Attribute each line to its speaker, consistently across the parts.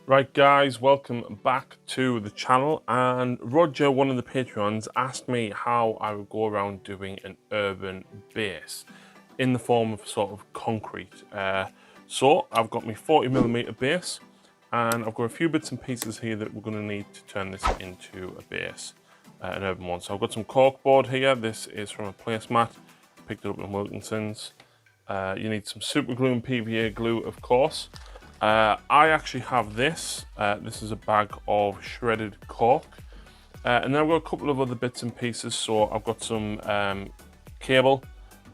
Speaker 1: Right guys, welcome back to the channel. And Roger, one of the Patreons, asked me how I would go around doing an urban base in the form of sort of concrete. So I've got my 40mm base and I've got a few bits and pieces here that we're going to need to turn this into a base, an urban one. So I've got some cork board here. This is from a placemat. Picked it up in Wilkinson's. You need some super glue and PVA glue, of course. I actually have this. This is a bag of shredded cork. And then I've got a couple of other bits and pieces. So I've got some cable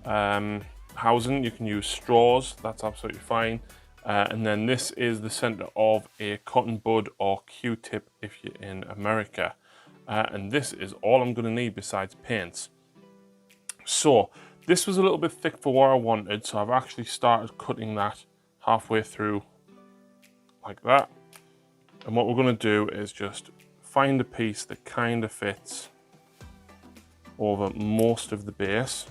Speaker 1: housing. You can use straws, that's absolutely fine. And then this is the center of a cotton bud or Q-tip if you're in America. And this is all I'm going to need besides paints. So this was a little bit thick for what I wanted, so I've actually started cutting that halfway through like that. And what we're going to do is just find a piece that kind of fits over most of the base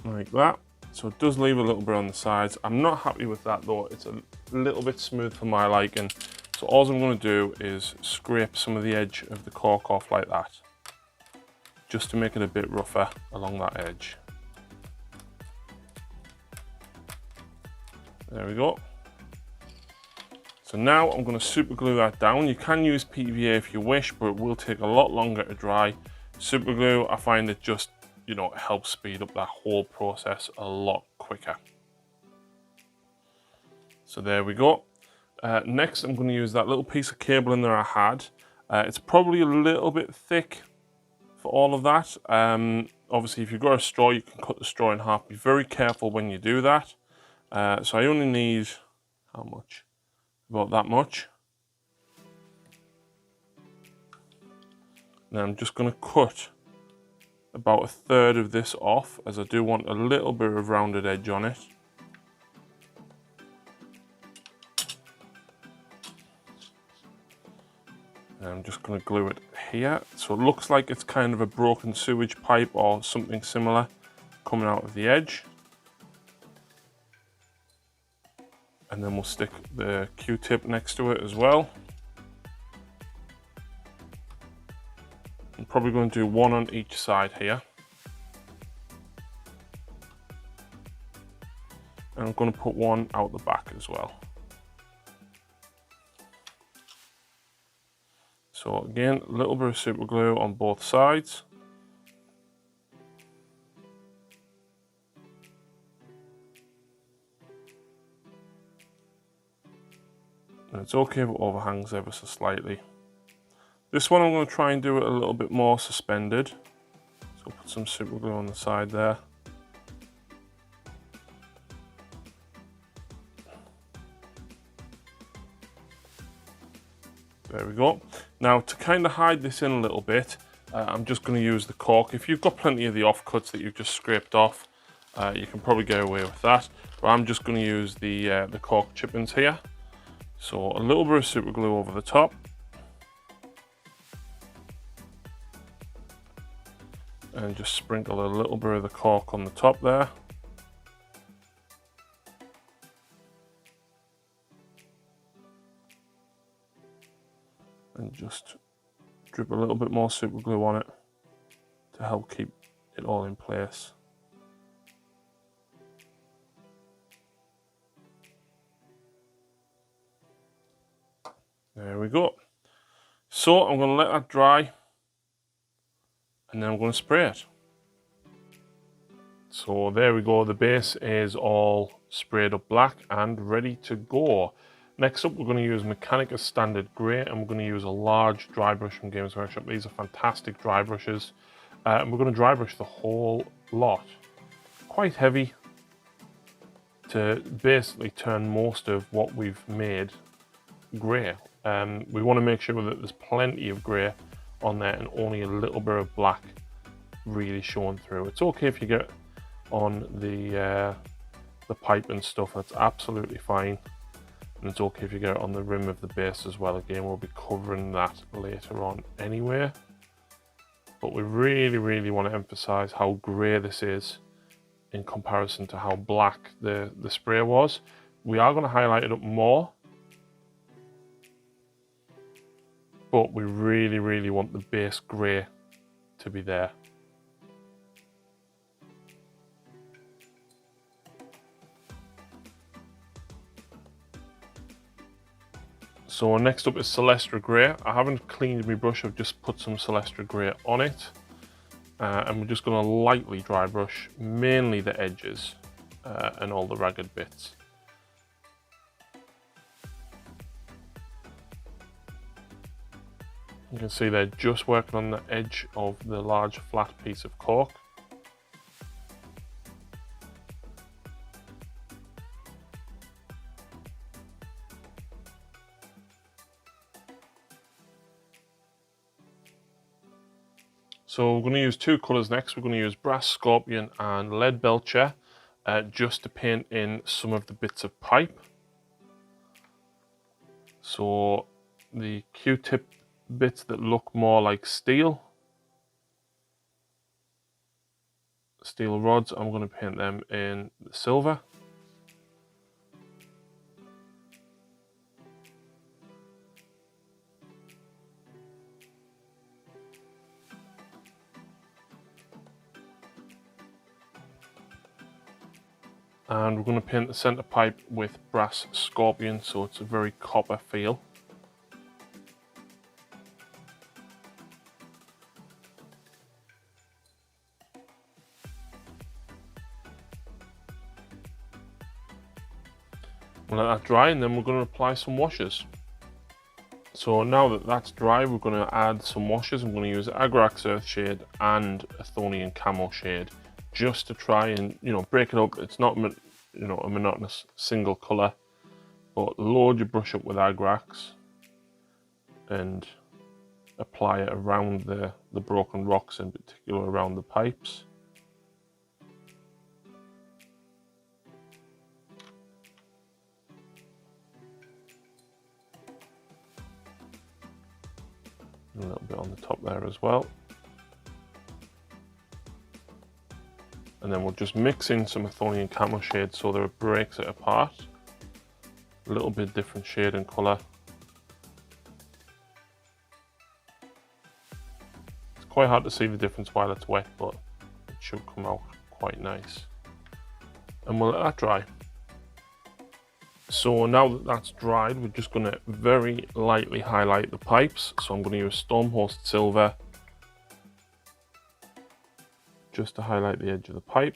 Speaker 1: like that. So it does leave a little bit on the sides. I'm not happy with that though. It's a little bit smooth for my liking. So all I'm going to do is scrape some of the edge of the cork off like that, just to make it a bit rougher along that edge. There we go. So now I'm going to super glue that down. You can use PVA if you wish, but it will take a lot longer to dry. Super glue, I find it just, you know, helps speed up that whole process a lot quicker. So there we go. Next, I'm going to use that little piece of cable in there I had. It's probably a little bit thick for all of that. Obviously, if you've got a straw, you can cut the straw in half. Be very careful when you do that. So I only need, how much? About that much. Now I'm just going to cut about a third of this off, as I do want a little bit of rounded edge on it. And I'm just going to glue it here. So it looks like it's kind of a broken sewage pipe or something similar coming out of the edge. And then we'll stick the Q-tip next to it as well. I'm probably going to do one on each side here. And I'm going to put one out the back as well. So again, a little bit of super glue on both sides. And it's okay if it overhangs ever so slightly. This one I'm going to try and do it a little bit more suspended. So I'll put some super glue on the side there. There we go. Now to kind of hide this in a little bit, I'm just going to use the cork. If you've got plenty of the offcuts that you've just scraped off, you can probably get away with that. But I'm just going to use the cork chip-ins here. So a little bit of super glue over the top. And just sprinkle a little bit of the cork on the top there. And just drip a little bit more super glue on it to help keep it all in place. There we go. So I'm going to let that dry and then I'm going to spray it. So there we go, the base is all sprayed up black and ready to go. Next up, we're going to use Mechanica Standard Grey, and we're going to use a large dry brush from Games Workshop. These are fantastic dry brushes. And we're going to dry brush the whole lot. Quite heavy to basically turn most of what we've made grey. We want to make sure that there's plenty of grey on there and only a little bit of black really showing through. It's okay if you get on the pipe and stuff, that's absolutely fine. And it's okay if you get it on the rim of the base as well. Again, we'll be covering that later on anyway. But we really want to emphasize how grey this is in comparison to how black the spray was. We are going to highlight it up more, but we really want the base grey to be there. So next up is Celestra Grey. I haven't cleaned my brush, I've just put some Celestra Grey on it. And we're just going to lightly dry brush, mainly the edges and all the ragged bits. You can see they're just working on the edge of the large flat piece of cork. So we're going to use two colours next. We're going to use Brass Scorpion and Lead Belcher just to paint in some of the bits of pipe. So the Q-tip bits that look more like steel rods, I'm going to paint them in the silver. And we're going to paint the centre pipe with Brass Scorpion, so it's a very copper feel. We'll let that dry, and then we're going to apply some washes. So now that that's dry, we're going to add some washes. I'm going to use Agrax Earthshade and Athonian Camo Shade, just to try and, break it up. It's not, a monotonous single colour, but load your brush up with Agrax and apply it around the broken rocks, in particular around the pipes. A little bit on the top there as well. And then we'll just mix in some Athonian Camo Shade so that it breaks it apart. A little bit different shade and colour. It's quite hard to see the difference while it's wet, but it should come out quite nice. And we'll let that dry. So now that that's dried, we're just going to very lightly highlight the pipes. So I'm going to use Stormhost Silver just to highlight the edge of the pipe.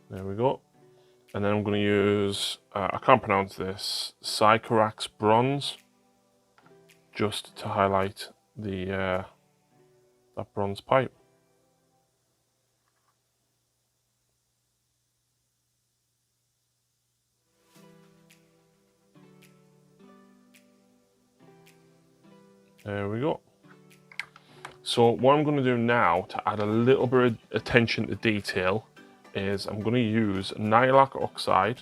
Speaker 1: There we go. And then I'm going to use, I can't pronounce this, Sycorax Bronze, just to highlight that bronze pipe. There we go. So what I'm going to do now to add a little bit of attention to detail is I'm going to use Nihilakh Oxide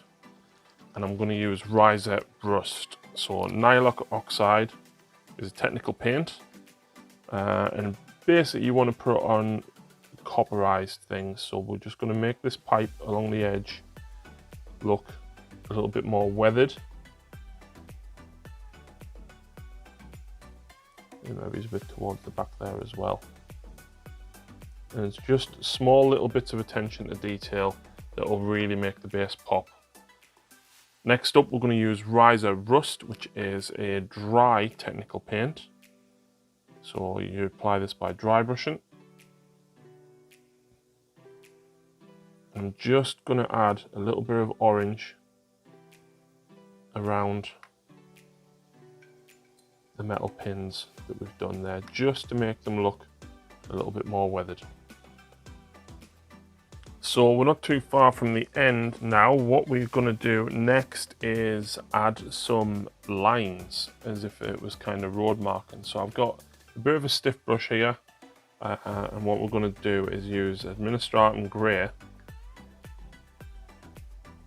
Speaker 1: and I'm going to use Riser Rust. So Nihilakh Oxide is a technical paint and basically you want to put on copperized things. So we're just going to make this pipe along the edge look a little bit more weathered. Maybe it's a bit towards the back there as well. And it's just small little bits of attention to detail that will really make the base pop. Next up, we're going to use Riser Rust, which is a dry technical paint. So you apply this by dry brushing. I'm just going to add a little bit of orange around the metal pins that we've done there, just to make them look a little bit more weathered. So we're not too far from the end now. What we're going to do next is add some lines as if it was kind of road marking. So I've got a bit of a stiff brush here and what we're going to do is use Administratum Grey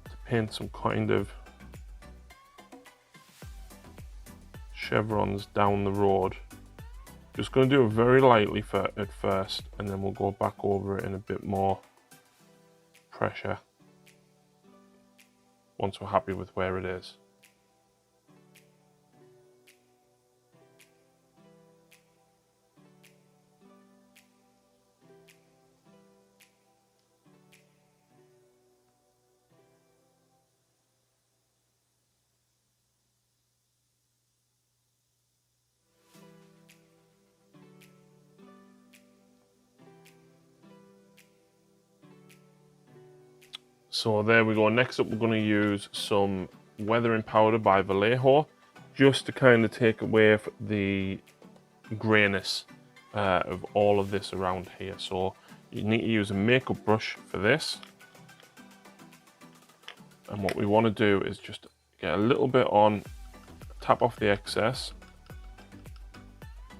Speaker 1: to paint some kind of chevrons down the road. Just going to do it very lightly at first, and then we'll go back over it in a bit more pressure once we're happy with where it is. So there we go. Next up, we're going to use some weathering powder by Vallejo, just to kind of take away the grayness of all of this around here. So you need to use a makeup brush for this. And what we want to do is just get a little bit on, tap off the excess.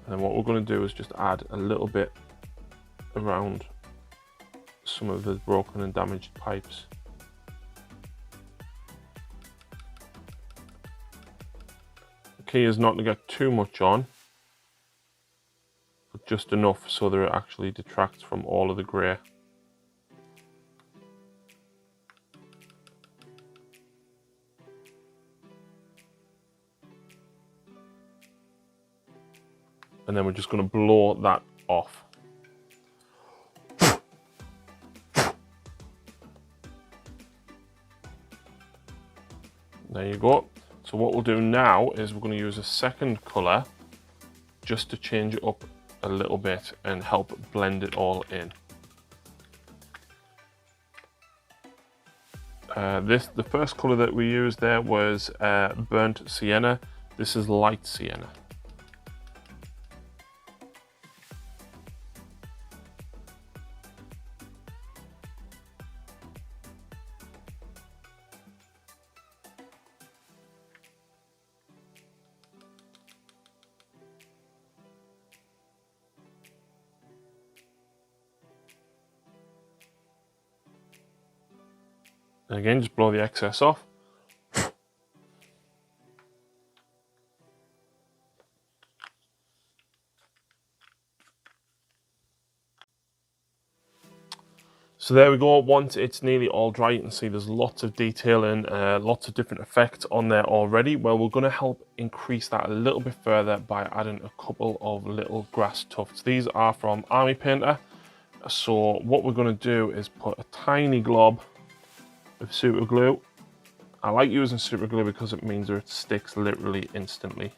Speaker 1: And then what we're going to do is just add a little bit around some of the broken and damaged pipes. The key is not to get too much on, but just enough so that it actually detracts from all of the grey. And then we're just going to blow that off. There you go. So what we'll do now is we're going to use a second colour just to change it up a little bit and help blend it all in. The first colour that we used there was burnt sienna. This is light sienna. And again, just blow the excess off. So there we go. Once it's nearly all dry, you can see there's lots of detail and lots of different effects on there already. Well, we're going to help increase that a little bit further by adding a couple of little grass tufts. These are from Army Painter. So what we're going to do is put a tiny glob of super glue. I like using super glue because it means that it sticks literally instantly.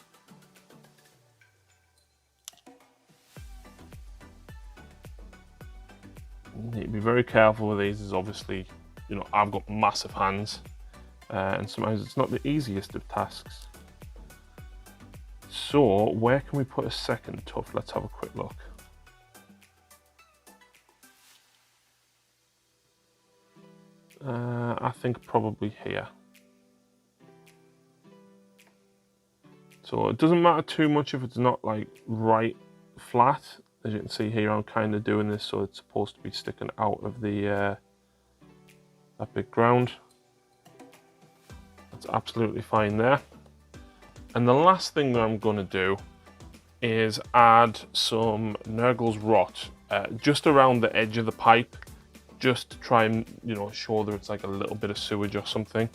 Speaker 1: You need to be very careful with these, as obviously, you know, I've got massive hands and sometimes it's not the easiest of tasks. So where can we put a second tuft? Let's have a quick look. I think probably here. So it doesn't matter too much if it's not like right flat. As you can see here, I'm kind of doing this so it's supposed to be sticking out of the that big ground. That's absolutely fine there. And the last thing that I'm going to do is add some nurgles rot just around the edge of the pipe, just to try and, you know, show that it's like a little bit of sewage or something.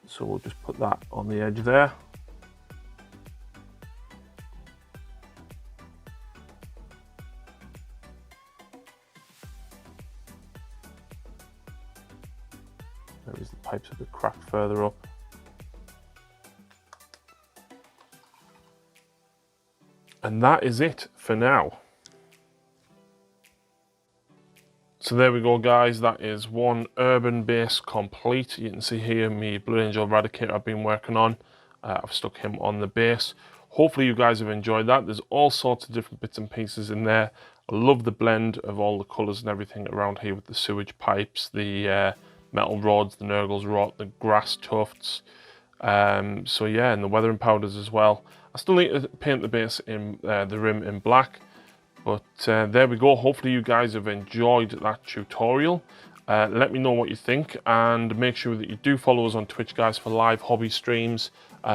Speaker 1: So we'll just put that on the edge there. Maybe the pipe's a bit cracked further up. And that is it for now. So there we go, guys. That is one urban base complete. You can see here my Blue Angel Eradicator I've been working on. I've stuck him on the base. Hopefully you guys have enjoyed that. There's all sorts of different bits and pieces in there. I love the blend of all the colours and everything around here with the sewage pipes, the metal rods, the nurgles rot, the grass tufts. So yeah, and the weathering powders as well. I still need to paint the base in the rim in black. But there we go. Hopefully you guys have enjoyed that tutorial. Let me know what you think, and make sure that you do follow us on Twitch, guys, for live hobby streams.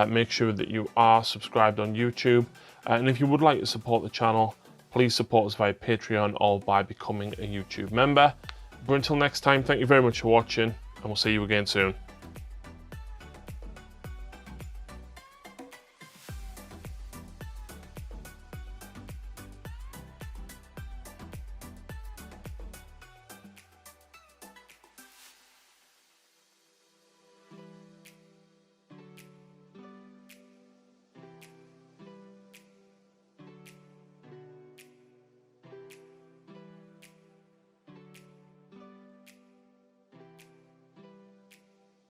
Speaker 1: Make sure that you are subscribed on YouTube. And if you would like to support the channel, please support us via Patreon or by becoming a YouTube member. But until next time, thank you very much for watching, and we'll see you again soon.